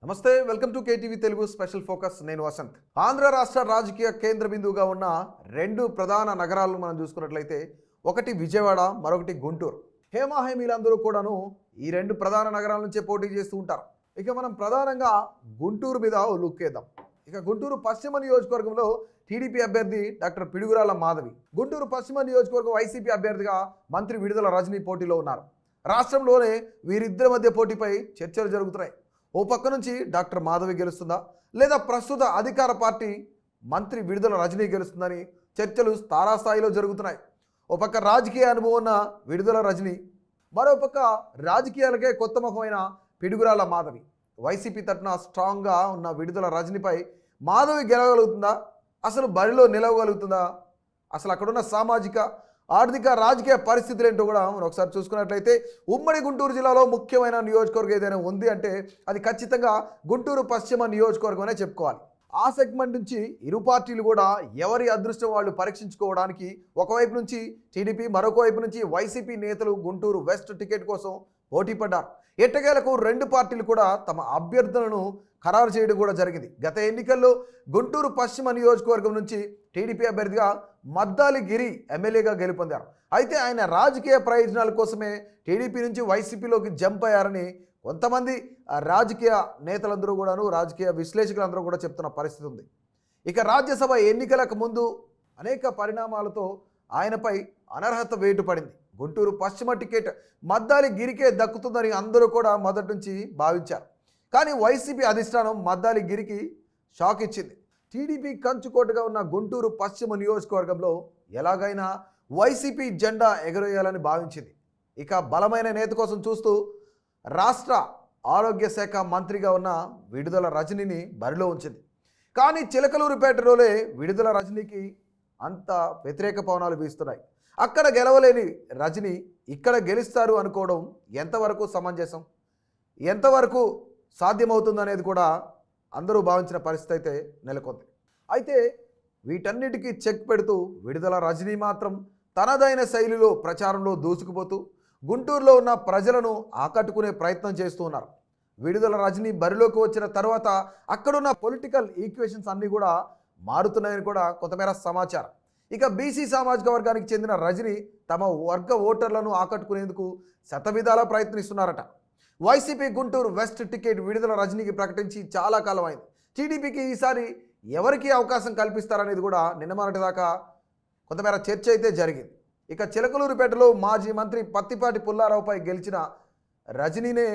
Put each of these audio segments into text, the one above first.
నమస్తే, welcome to KTV Telugu special focus. నేను వసంత్. ఆంధ్ర రాష్ట్ర రాజకీయ కేంద్ర బిందువుగా ఉన్న రెండు ప్రధాన నగరాలను మనం చూసుకున్నట్లయితే ఒకటి విజయవాడ, మరొకటి గుంటూరు. హేమాహేమీలందరూ కూడాను ఈ రెండు ప్రధాన నగరాల నుంచే పోటీ చేస్తూ ఉంటారు. ఇక మనం ప్రధానంగా గుంటూరు మీద లుక్ వేద్దాం. ఇక గుంటూరు పశ్చిమ నియోజకవర్గంలో టీడీపీ అభ్యర్థి డాక్టర్ పిడుగురాల మాధవి, గుంటూరు పశ్చిమ నియోజకవర్గం వైసీపీ అభ్యర్థిగా మంత్రి విడుదల రజనీ పోటీలో ఉన్నారు. రాష్ట్రంలోనే వీరిద్దరి మధ్య పోటీపై చర్చలు జరుగుతున్నాయి. ఓ పక్క నుంచి డాక్టర్ మాధవి గెలుస్తుందా, లేదా ప్రస్తుత అధికార పార్టీ మంత్రి విడుదల రజనీ గెలుస్తుందని చర్చలు తారాస్థాయిలో జరుగుతున్నాయి. ఓ పక్క రాజకీయ అనుభవం ఉన్న విడుదల రజనీ, మరోపక్క రాజకీయాలకే కొత్త ముఖమైన పిడుగురాల మాధవి. వైసీపీ తరఫున స్ట్రాంగ్గా ఉన్న విడుదల రజనీపై మాధవి గెలవగలుగుతుందా, అసలు బరిలో నిలవగలుగుతుందా, అసలు అక్కడున్న సామాజిక ఆర్థిక రాజకీయ పరిస్థితులు ఏంటో కూడా మనం ఒకసారి చూసుకున్నట్లయితే ఉమ్మడి గుంటూరు జిల్లాలో ముఖ్యమైన నియోజకవర్గం ఏదైనా ఉంది అంటే అది ఖచ్చితంగా గుంటూరు పశ్చిమ నియోజకవర్గం అనే చెప్పుకోవాలి. ఆ సెగ్మెంట్ నుంచి ఇరు పార్టీలు కూడా ఎవరి అదృష్టం వాళ్ళు పరీక్షించుకోవడానికి ఒకవైపు నుంచి టీడీపీ, మరొక వైపు నుంచి వైసీపీ నేతలు గుంటూరు వెస్ట్ టికెట్ కోసం పోటీ పడ్డారు. ఎట్టకేలకు రెండు పార్టీలు కూడా తమ అభ్యర్థులను ఖరారు చేయడం కూడా జరిగింది. గత ఎన్నికల్లో గుంటూరు పశ్చిమ నియోజకవర్గం నుంచి టీడీపీ అభ్యర్థిగా మద్దాలి గిరి ఎమ్మెల్యేగా గెలుపొందారు. అయితే ఆయన రాజకీయ ప్రయోజనాల కోసమే టీడీపీ నుంచి వైసీపీలోకి జంప్ అయ్యారని కొంతమంది రాజకీయ నేతలందరూ కూడాను, రాజకీయ విశ్లేషకులందరూ కూడా చెప్తున్న పరిస్థితి ఉంది. ఇక రాజ్యసభ ఎన్నికలకు ముందు అనేక పరిణామాలతో ఆయనపై అనర్హత వేటు పడింది. గుంటూరు పశ్చిమ టికెట్ మద్దాలి గిరికే దక్కుతుందని అందరూ కూడా మొదటి నుంచి భావించారు. కానీ వైసీపీ అధిష్టానం మద్దాలి గిరికి షాక్ ఇచ్చింది. టీడీపీ కంచుకోటగా ఉన్న గుంటూరు పశ్చిమ నియోజకవర్గంలో ఎలాగైనా వైసీపీ జెండా ఎగరేయాలని భావించింది. ఇక బలమైన నేత కోసం చూస్తూ రాష్ట్ర ఆరోగ్య శాఖ మంత్రిగా ఉన్న విడుదల రజనీని బరిలో ఉంచింది. కానీ చిలకలూరిపేటలోనే విడుదల రజనీకి అంత వ్యతిరేక పవనాలు వీస్తున్నాయి. అక్కడ గెలవలేని రజనీ ఇక్కడ గెలుస్తారు అనుకోవడం ఎంతవరకు సమంజసం, ఎంతవరకు సాధ్యమవుతుందనేది కూడా అందరూ భావించిన పరిస్థితి అయితే నెలకొంది. అయితే వీటన్నిటికీ చెక్ పెడుతూ విడుదల రజనీ మాత్రం తనదైన శైలిలో ప్రచారంలో దూసుకుపోతూ గుంటూరులో ఉన్న ప్రజలను ఆకట్టుకునే ప్రయత్నం చేస్తూ ఉన్నారు. విడుదల రజనీ బరిలోకి వచ్చిన తర్వాత అక్కడున్న పొలిటికల్ ఈక్వేషన్స్ అన్నీ కూడా మారుతున్నాయని కూడా కొంతమేర సమాచారం. ఇక బీసీ సామాజిక వర్గానికి చెందిన రజనీ తమ వర్గ ఓటర్లను ఆకట్టుకునేందుకు శతవిధాలా ప్రయత్నిస్తున్నారట. వైసీపీ గుంటూరు వెస్ట్ టికెట్ విడుదల రజనీకి ప్రకటించి చాలా కాలం అయింది. టీడీపీకి ఈసారి ఎవరికి అవకాశం కల్పిస్తారనేది కూడా నిన్న మొన్నటి దాకా కొంతమేర చర్చ అయితే జరిగింది. ఇక చిలకలూరిపేటలో మాజీ మంత్రి పత్తిపాటి పుల్లారావుపై గెలిచిన రజనీనే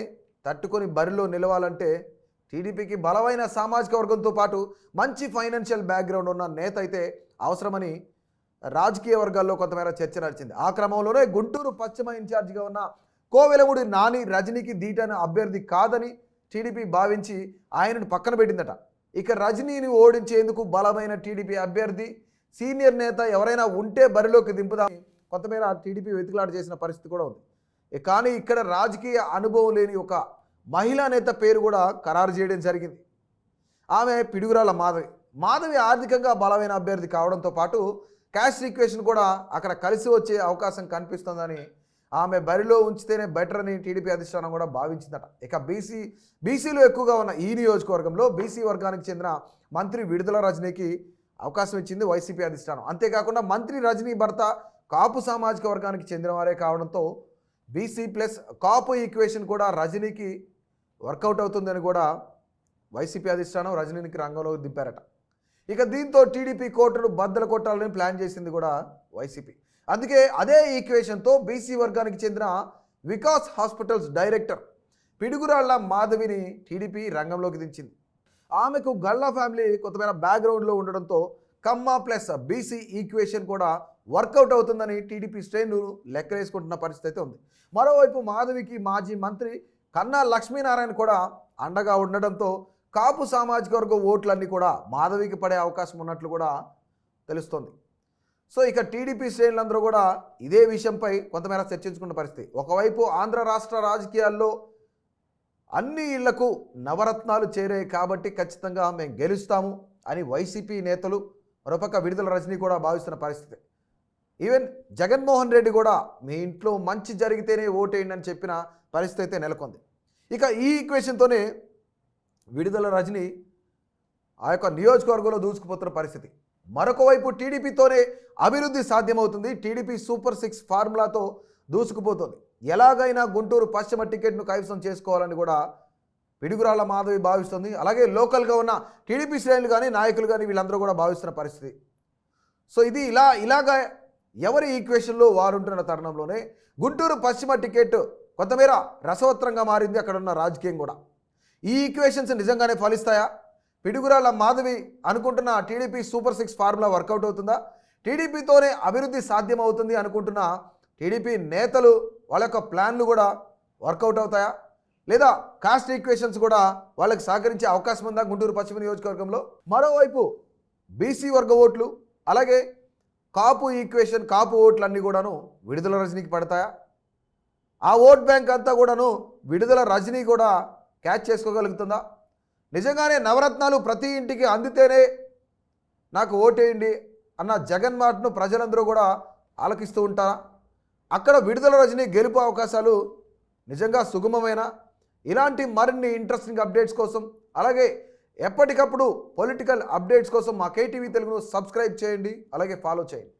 తట్టుకొని బరిలో నిలవాలంటే టీడీపీకి బలమైన సామాజిక వర్గంతో పాటు మంచి ఫైనాన్షియల్ బ్యాక్గ్రౌండ్ ఉన్న నేత అయితే అవసరమని రాజకీయ వర్గాల్లో కొంతమేర చర్చ నడిచింది. ఆ క్రమంలోనే గుంటూరు పశ్చిమ ఇన్ఛార్జిగా ఉన్న కోవెలమూడి నాని రజనీకి దీటైన అభ్యర్థి కాదని టీడీపీ భావించి ఆయనను పక్కన పెట్టిందట. ఇక రజనీని ఓడించేందుకు బలమైన టీడీపీ అభ్యర్థి, సీనియర్ నేత ఎవరైనా ఉంటే బరిలోకి దింపుదామని కొంతమేర టీడీపీ వెతుకులాట చేసిన పరిస్థితి కూడా ఉంది. కానీ ఇక్కడ రాజకీయ అనుభవం లేని ఒక మహిళా నేత పేరు కూడా ఖరారు చేయడం జరిగింది. ఆమె పిడుగురాల మాధవి. మాధవి ఆర్థికంగా బలమైన అభ్యర్థి కావడంతో పాటు క్యాష్ ఈక్వేషన్ కూడా అక్కడ కలిసి వచ్చే అవకాశం కనిపిస్తుందని ఆమె బరిలో ఉంచితేనే బెటర్ అని టీడీపీ అధిష్టానం కూడా భావించిందట. ఇక బీసీలు ఎక్కువగా ఉన్న ఈ నియోజకవర్గంలో బీసీ వర్గానికి చెందిన మంత్రి విడుదల రజనీకి అవకాశం ఇచ్చింది వైసీపీ అధిష్టానం. అంతేకాకుండా మంత్రి రజనీ భర్త కాపు సామాజిక వర్గానికి చెందిన వారే కావడంతో బీసీ ప్లస్ కాపు ఈక్వేషన్ కూడా రజనీకి వర్కౌట్ అవుతుందని కూడా వైసీపీ అధిష్టానం రజనీకి రంగంలో దింపారట. ఇక దీంతో టీడీపీ కోటను బద్దలు కొట్టాలని ప్లాన్ చేసింది కూడా వైసీపీ. అందుకే అదే ఈక్వేషన్తో బీసీ వర్గానికి చెందిన వికాస్ హాస్పిటల్స్ డైరెక్టర్ పిడుగురాళ్ల మాధవిని టీడీపీ రంగంలోకి దించింది. ఆమెకు గల్లా ఫ్యామిలీ కొంతమేర బ్యాక్గ్రౌండ్లో ఉండడంతో కమ్మ ప్లస్ బీసీ ఈక్వేషన్ కూడా వర్కౌట్ అవుతుందని టీడీపీ శ్రేణులు లెక్కలేసుకుంటున్న పరిస్థితి అయితే ఉంది. మరోవైపు మాధవికి మాజీ మంత్రి కన్నా లక్ష్మీనారాయణ కూడా అండగా ఉండడంతో కాపు సామాజిక వర్గ ఓట్లన్నీ కూడా మాధవికి పడే అవకాశం ఉన్నట్లు కూడా తెలుస్తోంది. సో ఇక టీడీపీ శ్రేణులందరూ కూడా ఇదే విషయంపై కొంతమేర చర్చించుకున్న పరిస్థితి. ఒకవైపు ఆంధ్ర రాష్ట్ర రాజకీయాల్లో అన్ని ఇళ్లకు నవరత్నాలు చేరాయి కాబట్టి ఖచ్చితంగా మేము గెలుస్తాము అని వైసీపీ నేతలు, మరోపక్క విడుదల రజనీ కూడా భావిస్తున్న పరిస్థితి. ఈవెన్ జగన్మోహన్ రెడ్డి కూడా మీ ఇంట్లో మంచి జరిగితేనే ఓటేయండి అని చెప్పిన పరిస్థితి అయితే నెలకొంది. ఇక ఈ ఈక్వేషన్తోనే విడుదల రజని ఆ యొక్క నియోజకవర్గంలో దూసుకుపోతున్న పరిస్థితి. మరొక వైపు టీడీపీతోనే అభివృద్ధి సాధ్యమవుతుంది. TDP super 6 ఫార్ములాతో దూసుకుపోతుంది. ఎలాగైనా గుంటూరు పశ్చిమ టికెట్ను కైవసం చేసుకోవాలని కూడా పిడుగురాళ్ల మాధవి భావిస్తుంది. అలాగే లోకల్గా ఉన్న టీడీపీ శ్రేణులు కానీ నాయకులు కానీ వీళ్ళందరూ కూడా భావిస్తున్న పరిస్థితి. సో ఇది ఇలాగా ఎవరి ఈక్వేషన్లో వారు ఉంటున్న తరుణంలోనే గుంటూరు పశ్చిమ టికెట్ కొంతమేర రసవత్రంగా మారింది అక్కడ ఉన్న రాజకీయం కూడా. ఈ ఈక్వేషన్స్ నిజంగానే ఫలిస్తాయా? పిడుగురాళ్ల మాధవి అనుకుంటున్న టీడీపీ సూపర్ 6 ఫార్ములా వర్కౌట్ అవుతుందా? టీడీపీతోనే అభివృద్ధి సాధ్యమవుతుంది అనుకుంటున్న టీడీపీ నేతలు వాళ్ళ యొక్క ప్లాన్లు కూడా వర్కౌట్ అవుతాయా? లేదా కాస్ట్ ఈక్వేషన్స్ కూడా వాళ్ళకి సహకరించే అవకాశం ఉందా గుంటూరు పశ్చిమ నియోజకవర్గంలో? మరోవైపు బీసీ వర్గ ఓట్లు అలాగే కాపు ఈక్వేషన్, కాపు ఓట్లన్నీ కూడాను విడుదల రజనీకి పడతాయా? ఆ ఓట్ బ్యాంక్ అంతా కూడాను విడుదల రజనీ కూడా క్యాచ్ చేసుకోగలుగుతుందా? నిజంగానే నవరత్నాలు ప్రతి ఇంటికి అందితేనే నాకు ఓటేయండి అన్న జగన్ మాటను ప్రజలందరూ కూడా ఆలకిస్తూ ఉంటారా? అక్కడ విడుదల రజనీ గెలుపు అవకాశాలు నిజంగా సుగమమైన ఇలాంటి మరిన్ని ఇంట్రెస్టింగ్ అప్డేట్స్ కోసం అలాగే ఎప్పటికప్పుడు పొలిటికల్ అప్డేట్స్ కోసం మా కేటీవీ తెలుగును సబ్స్క్రైబ్ చేయండి, అలాగే ఫాలో చేయండి.